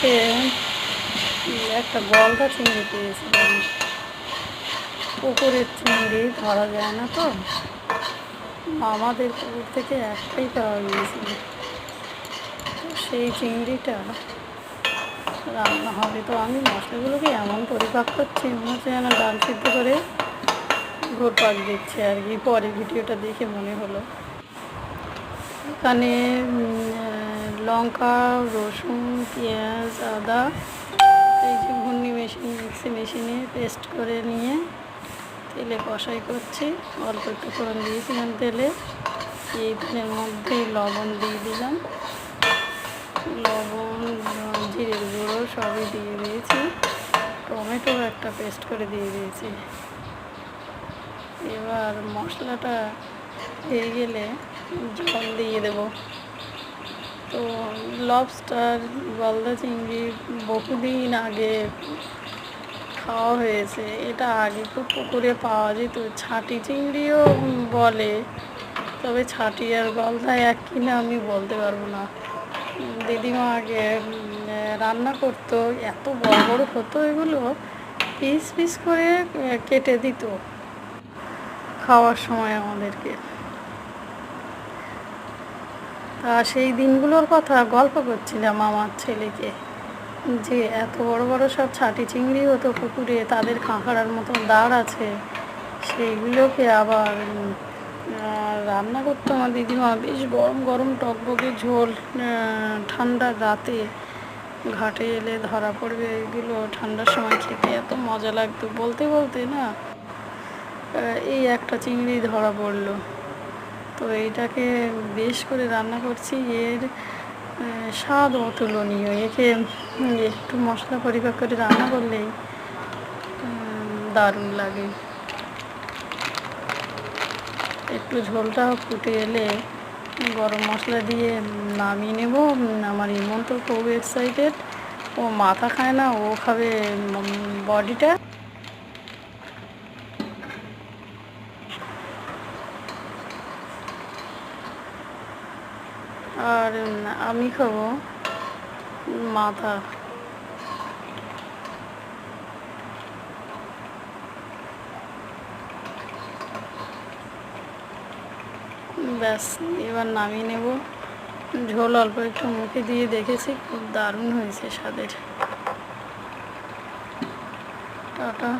আজকে একটা গলদা চিংড়ি পেয়েছিলাম। পুকুরের চিংড়ি ধরা যায় না তো, আমাদের পুকুর থেকে একটাই পাওয়া গিয়েছিল। তো সেই চিংড়িটা রান্না হবে। তো আমি মশলাগুলোকে এমন পরিপাক করছি, মনে হচ্ছে যেন ডাল সিদ্ধ করে ঘুরপাক দিচ্ছে আর কি। পরে ভিডিওটা দেখে মনে হলো এখানে লঙ্কা, রসুন, পেঁয়াজ, আদা এই যে ঘূর্ণি মিক্সি মেশিনে পেস্ট করে নিয়ে তেলে কষাই করছি। অল্প একটু ফোড়ন দিয়েছিলাম তেলে। এই তেলের মধ্যে লবণ দিয়ে দিলাম, লবণ, জিরের গুঁড়ো সবই দিয়ে দিয়েছি। টমেটো একটা পেস্ট করে দিয়ে দিয়েছি। এবার মশলাটা হয়ে গেলে জল দিয়ে দেব। তো লবস্টার, গলদা চিংড়ি বহুদিন আগে খাওয়া হয়েছে। এটা আগে খুব পুকুরে পাওয়া যেত। ছাটি চিংড়িও বলে, তবে ছাটি আর গলদা এক কিনা আমি বলতে পারবো না। দিদিমা আগে রান্না করতো, এত বড় বড় হতো এগুলো, পিস পিস করে কেটে দিত খাওয়ার সময় আমাদেরকে। তা সেই দিনগুলোর কথা গল্প করছিলাম আমার ছেলেকে, যে এত বড় বড় সব ছাটি চিংড়ি হতো পুকুরে, তাদের কাঁকড়ার মতন দাঁড় আছে, সেইগুলোকে আবার রান্না করতো আমার দিদিমা। বেশ গরম গরম টকবকে ঝোল, ঠান্ডার রাতে ঘাটে এলে ধরা পড়বে এগুলো, ঠান্ডার সময় খেতে এত মজা লাগতো। বলতে বলতে না এই একটা চিংড়ি ধরা পড়লো। তো এইটাকে বেশ করে রান্না করছি। এর স্বাদ অতুলনীয়। একে একটু মশলা পরিপাক করে রান্না করলেই দারুণ লাগে। একটু ঝোলটা ফুটে এলে গরম মশলা দিয়ে নামিয়ে নেব। আমার ইমন তো খুব এক্সাইটেড, ও মাথা খায় না, ও খাবে বডিটা। আর আমি খাবো মাথা। ব্যাস, এবার নামিয়ে নেব। ঝোল অল্প একটু মুখে দিয়ে দেখেছি, খুব দারুণ হয়েছে স্বাদের। টাটা।